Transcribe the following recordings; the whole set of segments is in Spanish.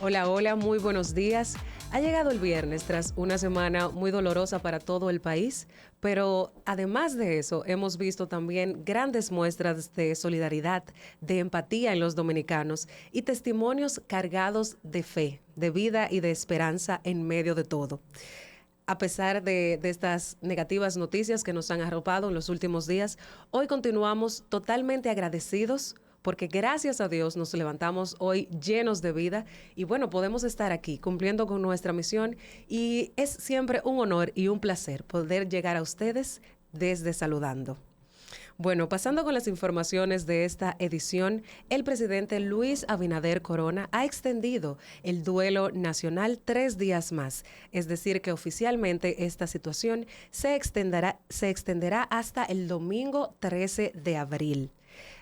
Hola, hola, muy buenos días. Ha llegado el viernes tras una semana muy dolorosa para todo el país, pero además de eso hemos visto también grandes muestras de solidaridad, de empatía en los dominicanos y testimonios cargados de fe, de vida y de esperanza en medio de todo. A pesar de estas negativas noticias que nos han arropado en los últimos días, hoy continuamos totalmente agradecidos porque gracias a Dios nos levantamos hoy llenos de vida y bueno, podemos estar aquí cumpliendo con nuestra misión y es siempre un honor y un placer poder llegar a ustedes desde Saludando. Bueno, pasando con las informaciones de esta edición, el presidente Luis Abinader Corona ha extendido el duelo nacional 3 días más, es decir, que oficialmente esta situación se extenderá hasta el domingo 13 de abril.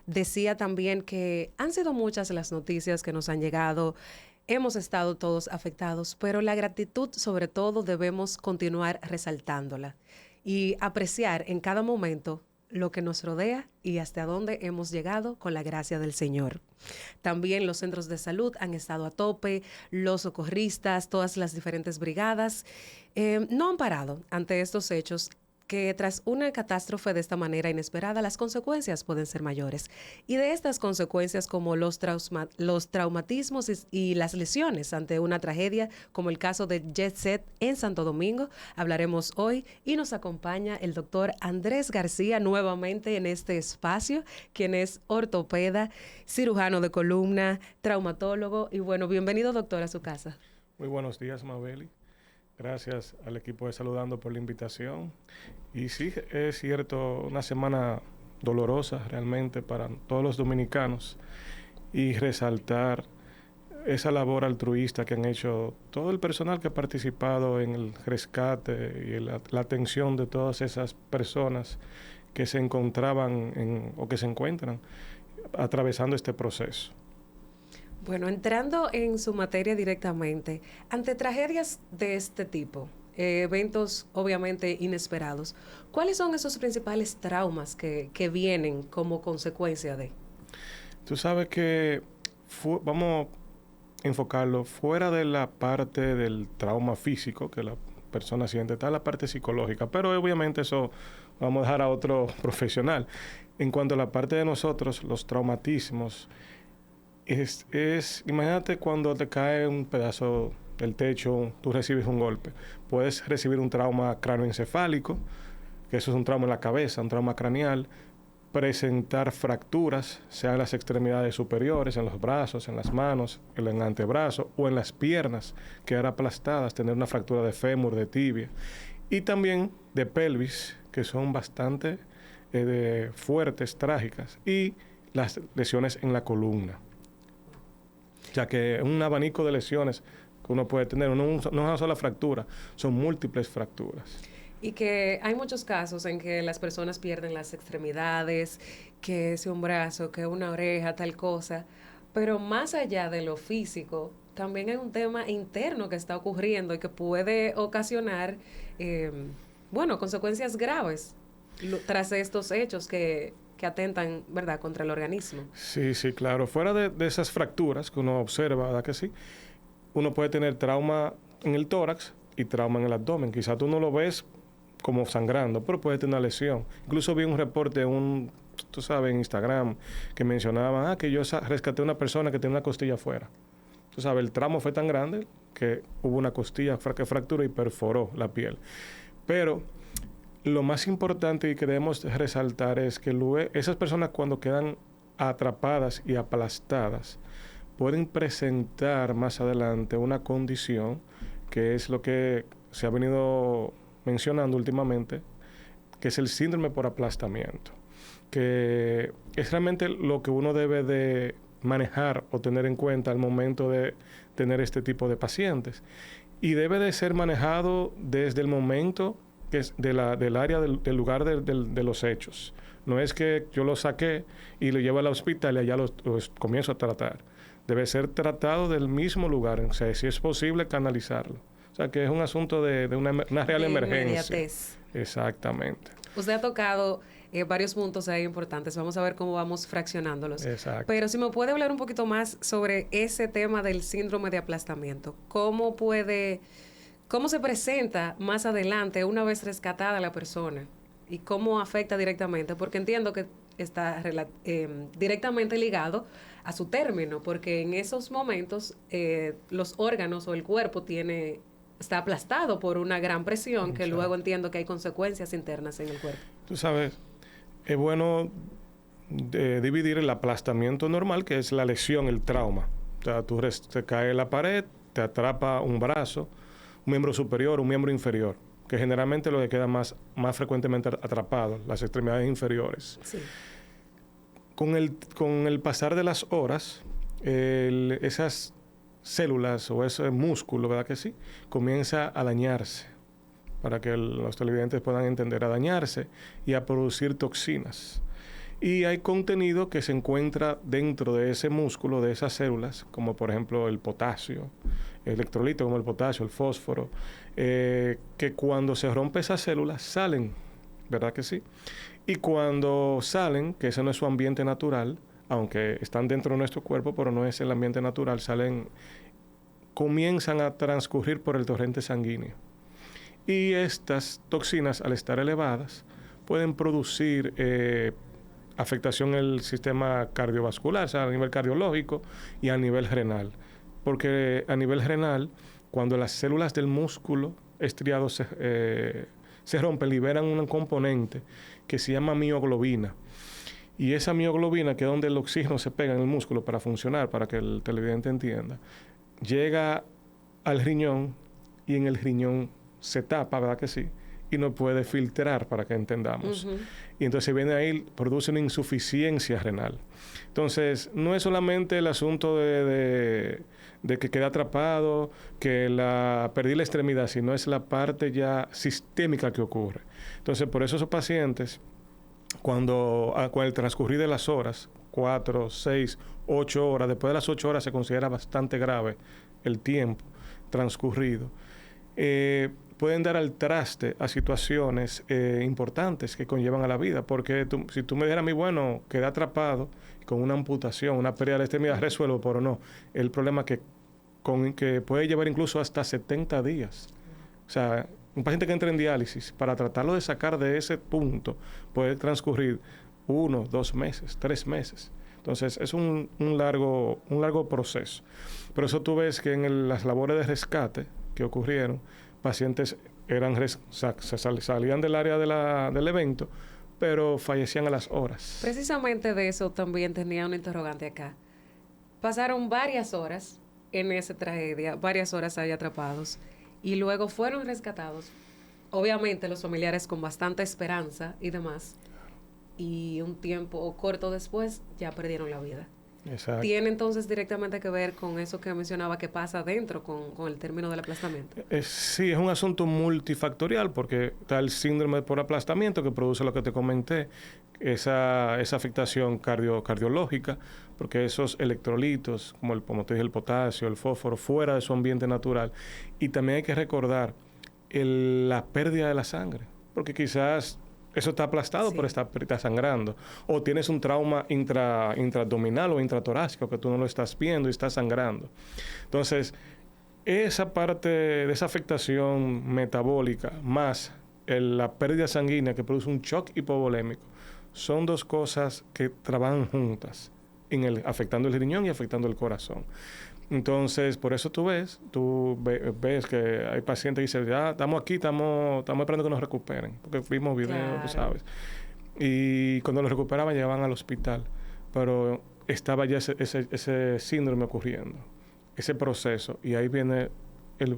Decía también que han sido muchas las noticias que nos han llegado. Hemos estado todos afectados, pero la gratitud sobre todo debemos continuar resaltándola y apreciar en cada momento lo que nos rodea y hasta dónde hemos llegado con la gracia del Señor. También los centros de salud han estado a tope, los socorristas, todas las diferentes brigadas no han parado ante estos hechos que tras una catástrofe de esta manera inesperada, las consecuencias pueden ser mayores. Y de estas consecuencias como los traumatismos y las lesiones ante una tragedia, como el caso de Jet Set en Santo Domingo, hablaremos hoy y nos acompaña el doctor Andrés García nuevamente en este espacio, quien es ortopeda, cirujano de columna, traumatólogo y bueno, bienvenido doctor a su casa. Muy buenos días, Mabeli. Gracias al equipo de Saludando por la invitación. Y sí, es cierto, una semana dolorosa realmente para todos los dominicanos y resaltar esa labor altruista que han hecho todo el personal que ha participado en el rescate y la atención de todas esas personas que se encontraban o que se encuentran atravesando este proceso. Bueno, entrando en su materia directamente, ante tragedias de este tipo, eventos obviamente inesperados, ¿cuáles son esos principales traumas que vienen como consecuencia de? Tú sabes que vamos a enfocarlo fuera de la parte del trauma físico que la persona siente, está la parte psicológica, pero obviamente eso vamos a dejar a otro profesional. En cuanto a la parte de nosotros, los traumatismos, imagínate cuando te cae un pedazo del techo, tú recibes un golpe. Puedes recibir un trauma cráneoencefálico, que eso es un trauma en la cabeza, un trauma craneal, presentar fracturas, sea en las extremidades superiores, en los brazos, en las manos, en el antebrazo o en las piernas, quedar aplastadas, tener una fractura de fémur, de tibia. Y también de pelvis, que son bastante fuertes, trágicas. Y las lesiones en la columna. Ya que un abanico de lesiones que uno puede tener, no es una sola fractura, son múltiples fracturas. Y que hay muchos casos en que las personas pierden las extremidades, que es un brazo, que una oreja, tal cosa. Pero más allá de lo físico, también hay un tema interno que está ocurriendo y que puede ocasionar, consecuencias graves tras estos hechos que atentan, ¿verdad?, contra el organismo. Sí, claro. Fuera de esas fracturas que uno observa, ¿verdad que sí? Uno puede tener trauma en el tórax y trauma en el abdomen. Quizá tú no lo ves como sangrando, pero puede tener una lesión. Incluso vi un reporte en Instagram, que mencionaba que yo rescaté a una persona que tenía una costilla afuera. Tú sabes, el tramo fue tan grande que hubo una costilla que fracturó y perforó la piel. Pero lo más importante y que debemos resaltar es que esas personas cuando quedan atrapadas y aplastadas pueden presentar más adelante una condición que es lo que se ha venido mencionando últimamente, que es el síndrome por aplastamiento, que es realmente lo que uno debe de manejar o tener en cuenta al momento de tener este tipo de pacientes. Y debe de ser manejado desde el momento que es del área del lugar de los hechos. No es que yo lo saqué y lo llevo al hospital y allá lo comienzo a tratar. Debe ser tratado del mismo lugar, o sea, si es posible canalizarlo. O sea, que es un asunto de una real emergencia. Inmediatez. Exactamente. Usted ha tocado varios puntos ahí importantes. Vamos a ver cómo vamos fraccionándolos. Exacto. Pero si me puede hablar un poquito más sobre ese tema del síndrome de aplastamiento. ¿Cómo se presenta más adelante una vez rescatada la persona? ¿Y cómo afecta directamente? Porque entiendo que está directamente ligado a su término, porque en esos momentos los órganos o el cuerpo está aplastado por una gran presión que luego entiendo que hay consecuencias internas en el cuerpo. Tú sabes, es bueno dividir el aplastamiento normal, que es la lesión, el trauma. O sea, te cae en la pared, te atrapa un brazo, un miembro superior, un miembro inferior, que generalmente lo que queda más frecuentemente atrapado, las extremidades inferiores. Sí. Con el pasar de las horas, esas células o ese músculo, ¿verdad que sí?, comienza a dañarse, para que los televidentes puedan entender, a dañarse y a producir toxinas. Y hay contenido que se encuentra dentro de ese músculo, de esas células, como por ejemplo el potasio, electrolitos como el potasio, el fósforo, que cuando se rompe esas células salen, ¿verdad que sí? Y cuando salen, que ese no es su ambiente natural, aunque están dentro de nuestro cuerpo, pero no es el ambiente natural, comienzan a transcurrir por el torrente sanguíneo. Y estas toxinas, al estar elevadas, pueden producir afectación en el sistema cardiovascular, o sea, a nivel cardiológico y a nivel renal. Porque a nivel renal, cuando las células del músculo estriado se rompen, liberan un componente que se llama mioglobina. Y esa mioglobina, que es donde el oxígeno se pega en el músculo para funcionar, para que el televidente entienda, llega al riñón y en el riñón se tapa, ¿verdad que sí? Y no puede filtrar, para que entendamos. Y entonces viene ahí, produce una insuficiencia renal. Entonces, no es solamente el asunto de que queda atrapado, que perdí la extremidad, sino es la parte ya sistémica que ocurre. Entonces, por eso esos pacientes, con el transcurrir de las horas, 4, 6, 8 horas, después de las 8 horas se considera bastante grave el tiempo transcurrido, pueden dar al traste a situaciones importantes que conllevan a la vida. Porque si tú me dijeras a mí, bueno, quedé atrapado con una amputación, una pérdida de la extremidad, resuelvo, pero no. El problema que puede llevar incluso hasta 70 días. O sea, un paciente que entra en diálisis, para tratarlo de sacar de ese punto, puede transcurrir 1, 2 meses, 3 meses. Entonces, es un largo proceso. Por eso tú ves que en las labores de rescate que ocurrieron, pacientes salían del área del evento, pero fallecían a las horas. Precisamente de eso también tenía una interrogante acá. Pasaron varias horas en esa tragedia, varias horas ahí atrapados, y luego fueron rescatados. Obviamente los familiares con bastante esperanza y demás, y un tiempo corto después ya perdieron la vida. Exacto. ¿Tiene entonces directamente que ver con eso que mencionaba que pasa dentro con el término del aplastamiento? Sí, es un asunto multifactorial, porque está el síndrome por aplastamiento que produce lo que te comenté, esa afectación cardiológica, porque esos electrolitos, como te dije, el potasio, el fósforo, fuera de su ambiente natural. Y también hay que recordar la pérdida de la sangre, porque quizás eso está aplastado, sí, pero está sangrando. O tienes un trauma intraabdominal o intratorácico que tú no lo estás viendo y está sangrando. Entonces, esa parte de esa afectación metabólica más la pérdida sanguínea que produce un shock hipovolémico son dos cosas que trabajan juntas, afectando el riñón y afectando el corazón. Entonces, por eso tú ves que hay pacientes que dicen, ya estamos aquí, estamos esperando que nos recuperen, porque vimos videos, claro, tú sabes. Y cuando los recuperaban, llegaban al hospital, pero estaba ya ese síndrome ocurriendo, ese proceso, y ahí viene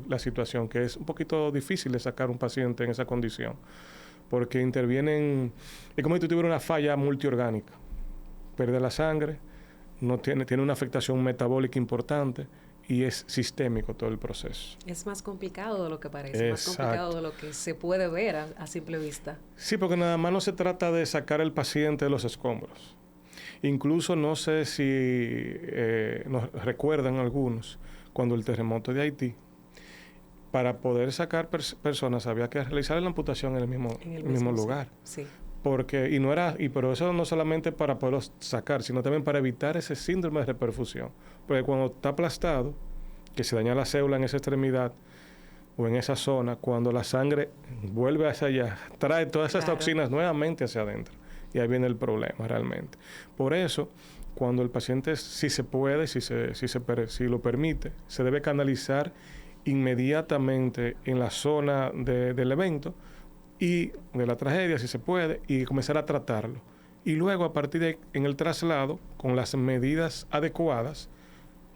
la situación, que es un poquito difícil de sacar un paciente en esa condición, porque intervienen, es como si tú tuvieras una falla multiorgánica, pierde la sangre, tiene una afectación metabólica importante y es sistémico todo el proceso. Es más complicado de lo que parece, más complicado de lo que se puede ver a simple vista. Sí, porque nada más no se trata de sacar al paciente de los escombros. Incluso no sé si nos recuerdan algunos, cuando el terremoto de Haití, para poder sacar personas había que realizar la amputación en el mismo lugar. Sí. Pero eso no solamente para poderlo sacar, sino también para evitar ese síndrome de reperfusión. Porque cuando está aplastado, que se daña la célula en esa extremidad o en esa zona, cuando la sangre vuelve hacia allá, trae todas esas toxinas nuevamente hacia adentro. Y ahí viene el problema realmente. Por eso, cuando el paciente, si se puede, si lo permite, se debe canalizar inmediatamente en la zona del evento y de la tragedia, si se puede, y comenzar a tratarlo. Y luego, a partir de en el traslado, con las medidas adecuadas,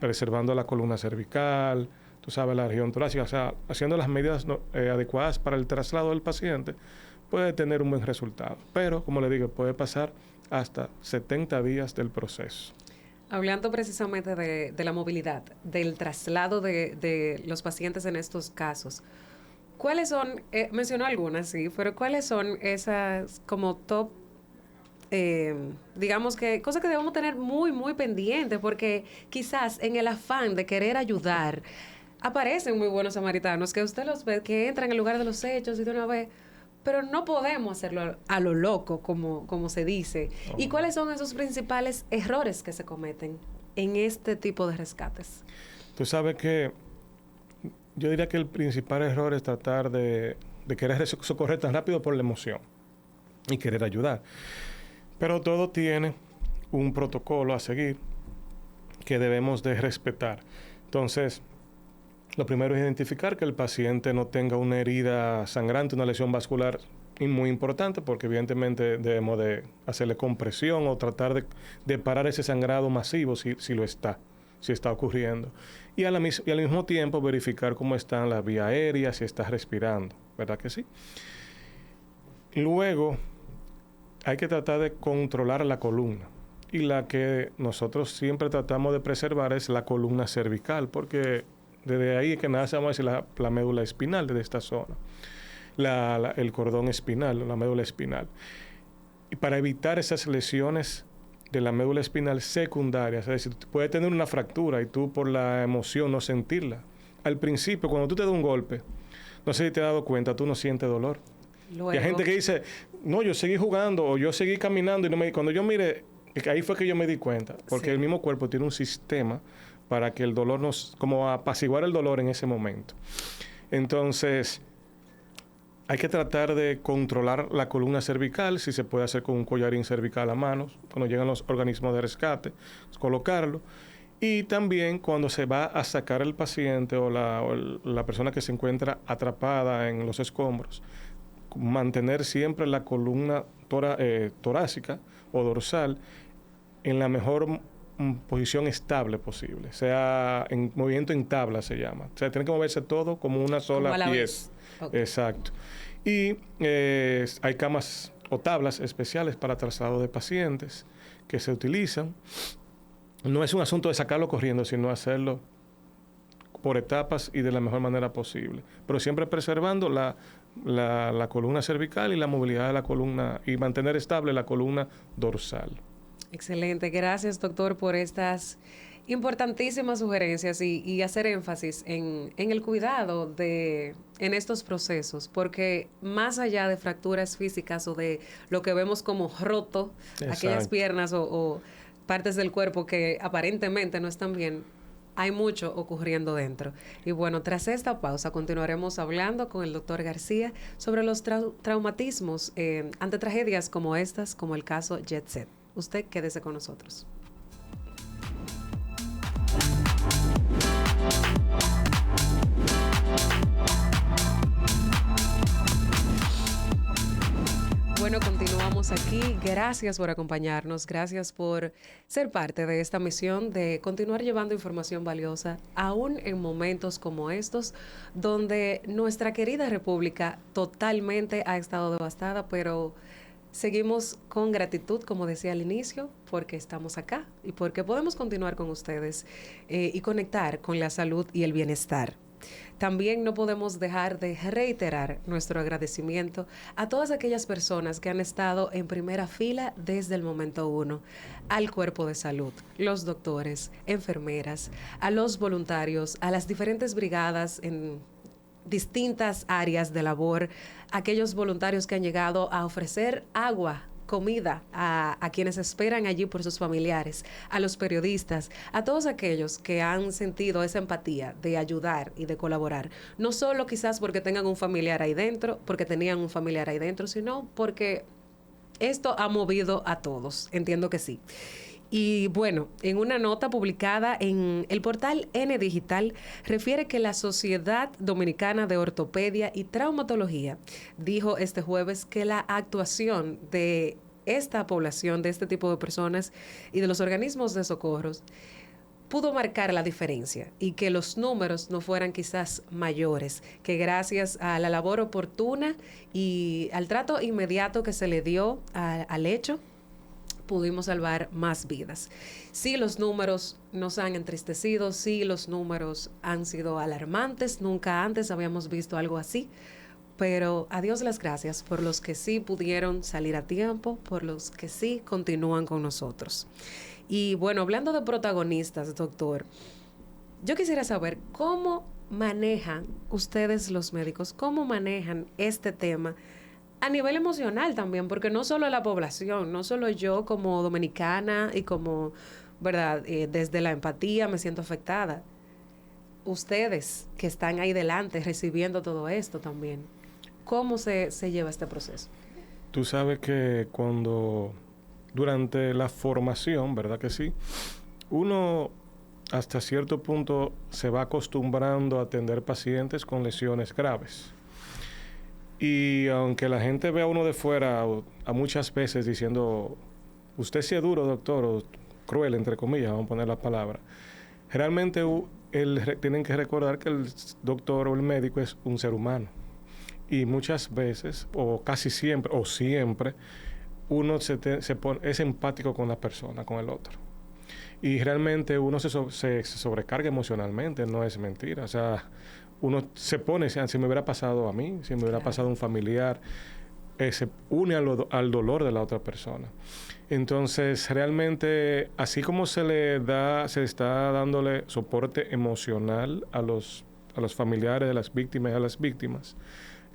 preservando la columna cervical, tú sabes, la región torácica, o sea, haciendo las medidas adecuadas para el traslado del paciente, puede tener un buen resultado. Pero, como le digo, puede pasar hasta 70 días del proceso. Hablando precisamente de la movilidad, del traslado de los pacientes en estos casos, ¿cuáles son, mencionó algunas, sí, pero cuáles son esas como top, digamos que cosas que debemos tener muy, muy pendientes? Porque quizás en el afán de querer ayudar, aparecen muy buenos samaritanos que usted los ve, que entran en el lugar de los hechos y de una vez, pero no podemos hacerlo a lo loco, como se dice. ¿Y cuáles son esos principales errores que se cometen en este tipo de rescates? Tú sabes que yo diría que el principal error es tratar de querer socorrer tan rápido por la emoción y querer ayudar. Pero todo tiene un protocolo a seguir que debemos de respetar. Entonces, lo primero es identificar que el paciente no tenga una herida sangrante, una lesión vascular muy importante, porque evidentemente debemos de hacerle compresión o tratar de parar ese sangrado masivo si está ocurriendo. Y al mismo tiempo verificar cómo están las vías aéreas, si está respirando, ¿verdad que sí? Luego, hay que tratar de controlar la columna. Y la que nosotros siempre tratamos de preservar es la columna cervical, porque desde ahí es que nace, vamos a decir, la médula espinal, desde esta zona. El cordón espinal, la médula espinal. Y para evitar esas lesiones de la médula espinal secundarias, es decir, tú puedes tener una fractura y tú por la emoción no sentirla. Al principio, cuando tú te das un golpe, no sé si te has dado cuenta, tú no sientes dolor. Luego. Y hay gente que dice, no, yo seguí jugando o yo seguí caminando y cuando yo miré, ahí fue que yo me di cuenta, porque el mismo cuerpo tiene un sistema para que el dolor como apaciguar el dolor en ese momento. Entonces, hay que tratar de controlar la columna cervical, si se puede hacer con un collarín cervical a mano, cuando llegan los organismos de rescate, colocarlo. Y también cuando se va a sacar el paciente o la persona que se encuentra atrapada en los escombros, mantener siempre la columna torácica o dorsal en la mejor posición estable posible, sea en movimiento en tabla se llama. O sea, tiene que moverse todo como una sola pieza. Okay. Exacto. Y hay camas o tablas especiales para traslado de pacientes que se utilizan. No es un asunto de sacarlo corriendo, sino hacerlo por etapas y de la mejor manera posible. Pero siempre preservando la columna cervical y la movilidad de la columna y mantener estable la columna dorsal. Excelente. Gracias, doctor, por estas importantísimas sugerencias y hacer énfasis en el cuidado en estos procesos, porque más allá de fracturas físicas o de lo que vemos como roto, exacto, aquellas piernas o partes del cuerpo que aparentemente no están bien, hay mucho ocurriendo dentro. Y bueno, tras esta pausa continuaremos hablando con el doctor García sobre los traumatismos ante tragedias como estas, como el caso Jet Set. Usted quédese con nosotros. Bueno, continuamos aquí. Gracias por acompañarnos. Gracias por ser parte de esta misión de continuar llevando información valiosa, aún en momentos como estos, donde nuestra querida República totalmente ha estado devastada, pero seguimos con gratitud, como decía al inicio, porque estamos acá y porque podemos continuar con ustedes y conectar con la salud y el bienestar. También no podemos dejar de reiterar nuestro agradecimiento a todas aquellas personas que han estado en primera fila desde el momento uno, al cuerpo de salud, los doctores, enfermeras, a los voluntarios, a las diferentes brigadas distintas áreas de labor, aquellos voluntarios que han llegado a ofrecer agua, comida a quienes esperan allí por sus familiares, a los periodistas, a todos aquellos que han sentido esa empatía de ayudar y de colaborar. No solo quizás porque tengan un familiar ahí dentro, porque tenían un familiar ahí dentro, sino porque esto ha movido a todos. Entiendo que sí. Y bueno, en una nota publicada en el portal N Digital, refiere que la Sociedad Dominicana de Ortopedia y Traumatología dijo este jueves que la actuación de esta población, de este tipo de personas y de los organismos de socorros, pudo marcar la diferencia y que los números no fueran quizás mayores, que gracias a la labor oportuna y al trato inmediato que se le dio al hecho, pudimos salvar más vidas. Sí, los números nos han entristecido, sí, los números han sido alarmantes, nunca antes habíamos visto algo así, pero a Dios las gracias por los que sí pudieron salir a tiempo, por los que sí continúan con nosotros. Y bueno, hablando de protagonistas, doctor, yo quisiera saber cómo manejan ustedes los médicos, cómo manejan este tema a nivel emocional también, porque no solo la población, no solo yo como dominicana y como, ¿verdad? Desde la empatía me siento afectada. Ustedes que están ahí delante recibiendo todo esto también, ¿cómo se lleva este proceso? Tú sabes que durante la formación, ¿verdad que sí? Uno hasta cierto punto se va acostumbrando a atender pacientes con lesiones graves. Y aunque la gente ve a uno de fuera a muchas veces diciendo, usted sí es duro, doctor, o cruel, entre comillas, vamos a poner la palabra, realmente tienen que recordar que el doctor o el médico es un ser humano. Y muchas veces, o casi siempre, o siempre, uno es empático con la persona, con el otro. Y realmente uno se sobrecarga emocionalmente, no es mentira. O sea, uno se pone, si me hubiera pasado a mí, si me hubiera pasado a un familiar, se une al dolor de la otra persona. Entonces, realmente, así como se está dándole soporte emocional a los familiares de las víctimas y a las víctimas,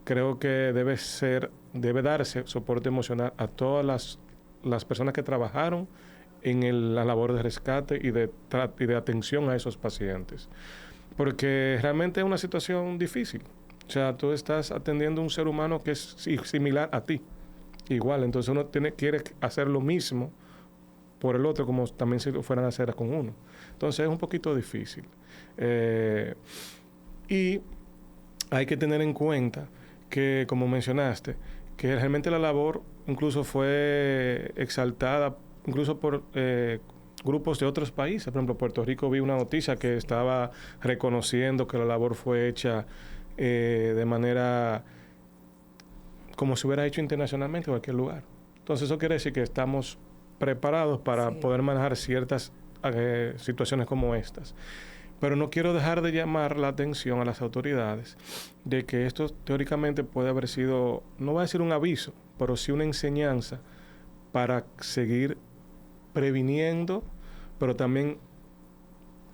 creo que debe darse soporte emocional a todas las personas que trabajaron en la labor de rescate y de atención a esos pacientes. Porque realmente es una situación difícil. O sea, tú estás atendiendo a un ser humano que es similar a ti. Igual, entonces uno quiere hacer lo mismo por el otro como también si lo fueran a hacer con uno. Entonces es un poquito difícil. Y hay que tener en cuenta que, como mencionaste, que realmente la labor incluso fue exaltada incluso por grupos de otros países. Por ejemplo, Puerto Rico, vi una noticia que estaba reconociendo que la labor fue hecha de manera como se hubiera hecho internacionalmente en cualquier lugar. Entonces eso quiere decir que estamos preparados para poder manejar ciertas situaciones como estas. Pero no quiero dejar de llamar la atención a las autoridades de que esto teóricamente puede haber sido, no voy a decir un aviso, pero sí una enseñanza para seguir previniendo, pero también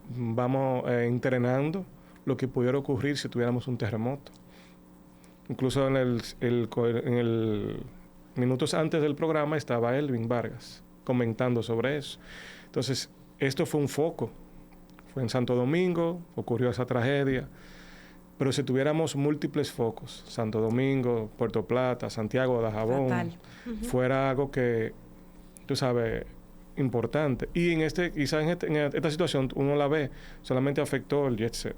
vamos entrenando lo que pudiera ocurrir si tuviéramos un terremoto. Incluso en el minutos antes del programa estaba Elvin Vargas comentando sobre eso. Entonces, esto fue un foco. Fue en Santo Domingo, ocurrió esa tragedia. Pero si tuviéramos múltiples focos, Santo Domingo, Puerto Plata, Santiago de Dajabón, fuera algo que, tú sabes, importante. Y quizás en esta situación uno la ve, solamente afectó el jet set.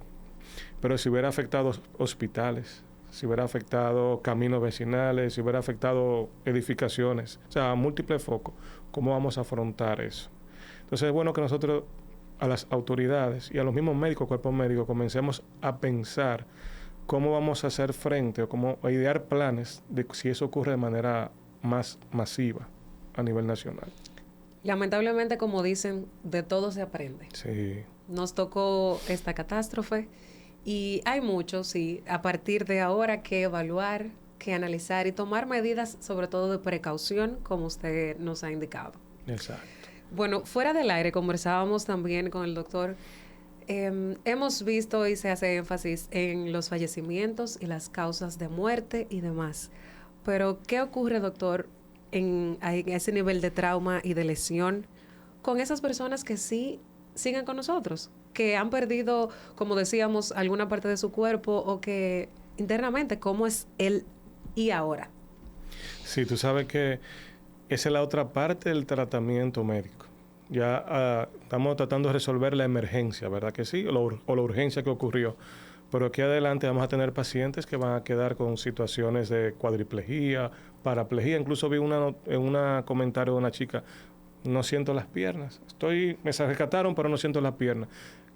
Pero si hubiera afectado hospitales, si hubiera afectado caminos vecinales, si hubiera afectado edificaciones, o sea, múltiples focos, ¿cómo vamos a afrontar eso? Entonces es bueno que nosotros, a las autoridades y a los mismos médicos, cuerpos médicos, comencemos a pensar cómo vamos a hacer frente o a idear planes de si eso ocurre de manera más masiva a nivel nacional. Lamentablemente, como dicen, de todo se aprende. Sí. Nos tocó esta catástrofe y hay mucho, sí, a partir de ahora que evaluar, que analizar y tomar medidas, sobre todo de precaución, como usted nos ha indicado. Exacto. Bueno, fuera del aire conversábamos también con el doctor Hemos visto y se hace énfasis en los fallecimientos y las causas de muerte y demás. Pero, ¿qué ocurre, doctor, en ese nivel de trauma y de lesión con esas personas que sí siguen con nosotros? Que han perdido, como decíamos, alguna parte de su cuerpo o que internamente, ¿cómo es él y ahora? Sí, tú sabes que esa es la otra parte del tratamiento médico. Ya estamos tratando de resolver la emergencia, ¿verdad que sí? O la urgencia que ocurrió. Pero aquí adelante vamos a tener pacientes que van a quedar con situaciones de cuadriplegia, paraplegia. Incluso vi en un comentario de una chica, no siento las piernas. Me rescataron, pero no siento las piernas.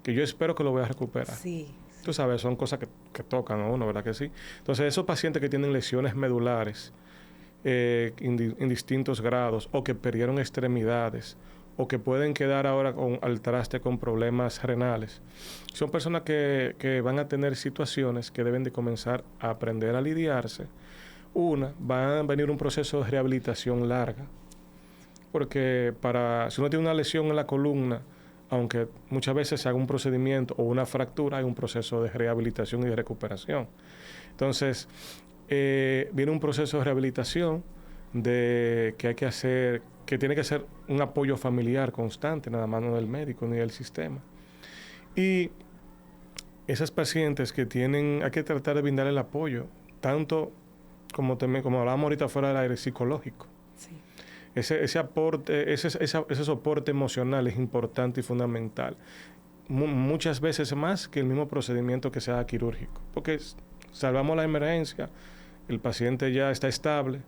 Que yo espero que lo voy a recuperar. Sí. Tú sabes, son cosas que tocan a uno, ¿verdad que sí? Entonces, esos pacientes que tienen lesiones medulares en distintos grados o que perdieron extremidades o que pueden quedar ahora al traste con problemas renales, son personas que van a tener situaciones que deben de comenzar a aprender a lidiarse. Va a venir un proceso de rehabilitación larga, porque si uno tiene una lesión en la columna, aunque muchas veces se haga un procedimiento o una fractura, hay un proceso de rehabilitación y de recuperación. Entonces, viene un proceso de rehabilitación que hay que hacer, que tiene que ser un apoyo familiar constante, nada más no del médico ni del sistema. Y esas pacientes hay que tratar de brindar el apoyo, tanto como hablábamos ahorita fuera del aire, psicológico. Sí. Ese aporte, ese soporte emocional es importante y fundamental. Muchas veces más que el mismo procedimiento que sea quirúrgico. Porque salvamos la emergencia, el paciente ya está estable,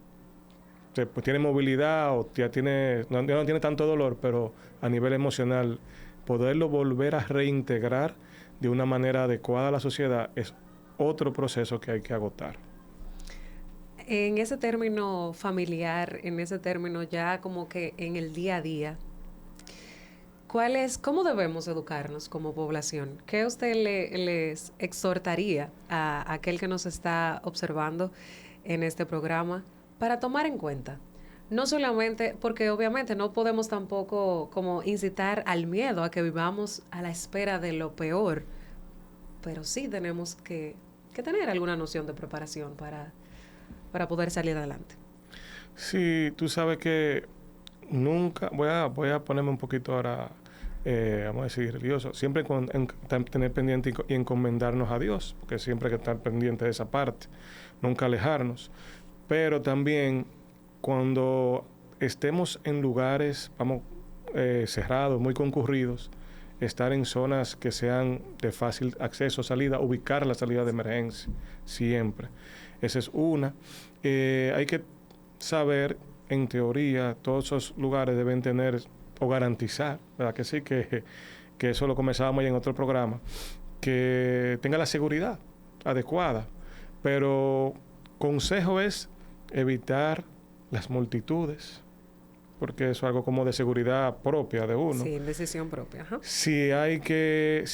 pues tiene movilidad o ya no tiene tanto dolor, pero a nivel emocional, poderlo volver a reintegrar de una manera adecuada a la sociedad es otro proceso que hay que agotar. En ese término familiar, en ese término ya como que en el día a día, ¿cómo debemos educarnos como población? ¿Qué usted les exhortaría a aquel que nos está observando en este programa para tomar en cuenta? No solamente, porque obviamente no podemos tampoco como incitar al miedo a que vivamos a la espera de lo peor, pero sí tenemos que tener alguna noción de preparación para poder salir adelante. Sí, tú sabes que nunca, voy a ponerme un poquito ahora, vamos a decir, religioso, siempre tener pendiente y encomendarnos a Dios, porque siempre hay que estar pendiente de esa parte, nunca alejarnos, pero también cuando estemos en lugares, cerrados, muy concurridos, estar en zonas que sean de fácil acceso, salida, ubicar la salida de emergencia, siempre. Esa es una. Hay que saber, en teoría, todos esos lugares deben tener o garantizar, ¿verdad? Que sí, que eso lo comenzábamos ya en otro programa, que tenga la seguridad adecuada. Pero consejo es evitar las multitudes, porque eso es algo como de seguridad propia de uno. Sí, decisión propia. Ajá. Si ya hay que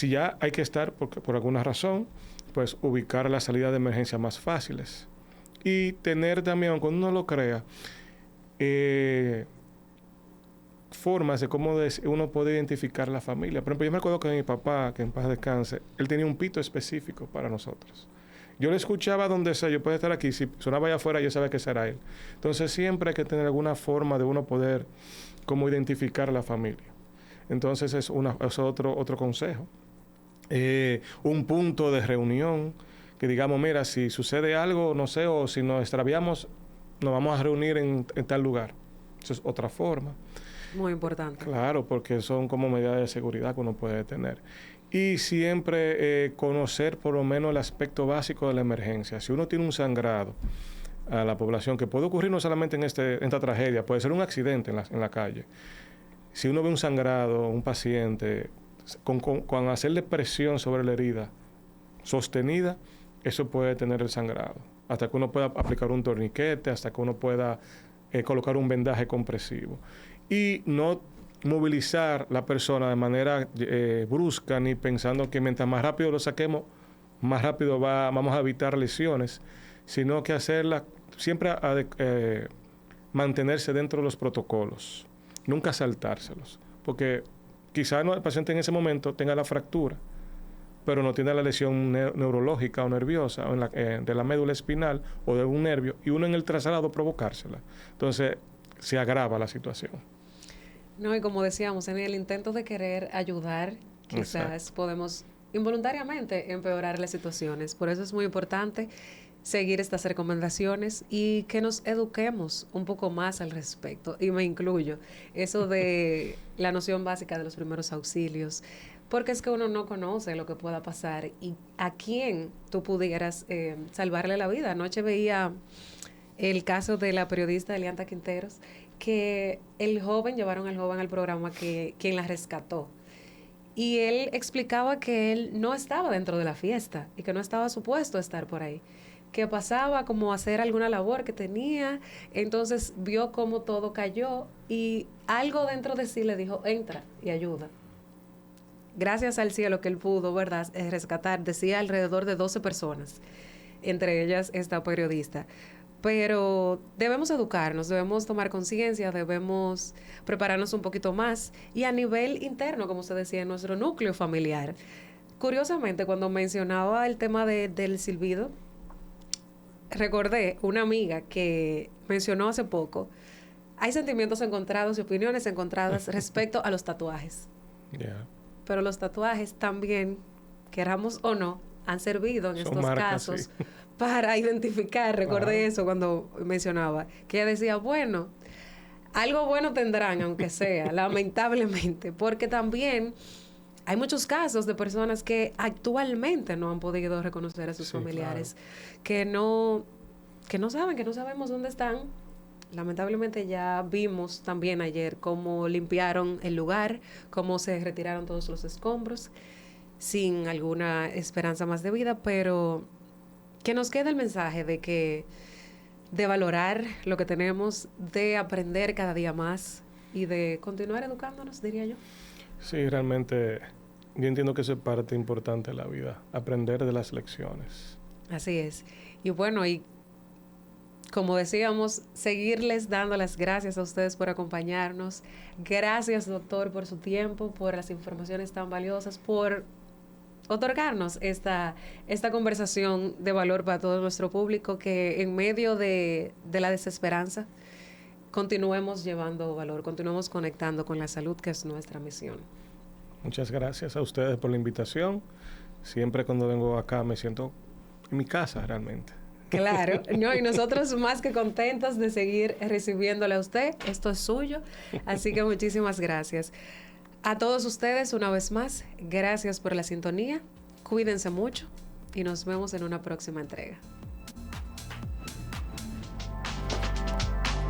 estar por alguna razón, pues ubicar las salidas de emergencia más fáciles. Y tener también, aunque uno no lo crea, formas de cómo uno puede identificar la familia. Por ejemplo, yo me acuerdo que mi papá, que en paz descanse, él tenía un pito específico para nosotros. Yo le escuchaba donde sea, yo puedo estar aquí, si sonaba allá afuera yo sabía que será él. Entonces siempre hay que tener alguna forma de uno poder como identificar a la familia. Entonces es otro consejo. Un punto de reunión, que digamos, mira, si sucede algo, no sé, o si nos extraviamos, nos vamos a reunir en tal lugar. Eso es otra forma. Muy importante. Claro, porque son como medidas de seguridad que uno puede tener. Y siempre conocer por lo menos el aspecto básico de la emergencia. Si uno tiene un sangrado a la población, que puede ocurrir no solamente en esta tragedia, puede ser un accidente en la calle. Si uno ve un sangrado, un paciente, con hacerle presión sobre la herida sostenida, eso puede tener el sangrado. Hasta que uno pueda aplicar un torniquete, hasta que uno pueda colocar un vendaje compresivo. Y no movilizar la persona de manera brusca, ni pensando que mientras más rápido lo saquemos, más rápido vamos a evitar lesiones, sino que hacerla siempre mantenerse dentro de los protocolos, nunca saltárselos, porque quizá el paciente en ese momento tenga la fractura, pero no tiene la lesión neurológica o nerviosa o de la médula espinal o de un nervio, y uno en el traslado provocársela. Entonces, se agrava la situación. No, y como decíamos, en el intento de querer ayudar, quizás podemos involuntariamente empeorar las situaciones. Por eso es muy importante seguir estas recomendaciones y que nos eduquemos un poco más al respecto. Y me incluyo, eso de la noción básica de los primeros auxilios, porque es que uno no conoce lo que pueda pasar y a quién tú pudieras salvarle la vida. Anoche veía el caso de la periodista Elianta Quinteros, que llevaron al joven al programa quien la rescató. Y él explicaba que él no estaba dentro de la fiesta y que no estaba supuesto a estar por ahí, que pasaba como a hacer alguna labor que tenía, entonces vio cómo todo cayó y algo dentro de sí le dijo, entra y ayuda. Gracias al cielo que él pudo, ¿verdad?, rescatar, decía alrededor de 12 personas, entre ellas esta periodista. Pero debemos educarnos, debemos tomar conciencia, debemos prepararnos un poquito más. Y a nivel interno, como usted decía, en nuestro núcleo familiar. Curiosamente, cuando mencionaba el tema del silbido, recordé una amiga que mencionó hace poco, hay sentimientos encontrados y opiniones encontradas respecto a los tatuajes. Yeah. Pero los tatuajes también, queramos o no, han servido en estos casos sí, para identificar. Recordé eso cuando mencionaba, que ella decía, bueno, algo bueno tendrán, aunque sea, lamentablemente, porque también hay muchos casos de personas que actualmente no han podido reconocer a sus familiares, que no saben, que no sabemos dónde están. Lamentablemente ya vimos también ayer cómo limpiaron el lugar, cómo se retiraron todos los escombros, sin alguna esperanza más de vida, pero que nos quede el mensaje de valorar lo que tenemos, de aprender cada día más y de continuar educándonos, diría yo. Sí, realmente yo entiendo que eso es parte importante de la vida, aprender de las lecciones. Así es. Y bueno, y como decíamos, seguirles dando las gracias a ustedes por acompañarnos. Gracias, doctor, por su tiempo, por las informaciones tan valiosas, por otorgarnos esta conversación de valor para todo nuestro público, que en medio de la desesperanza continuemos llevando valor, continuemos conectando con la salud, que es nuestra misión. Muchas gracias a ustedes por la invitación. Siempre cuando vengo acá me siento en mi casa realmente. Claro, no, y nosotros más que contentos de seguir recibiéndole a usted. Esto es suyo, así que muchísimas gracias. A todos ustedes, una vez más, gracias por la sintonía. Cuídense mucho y nos vemos en una próxima entrega.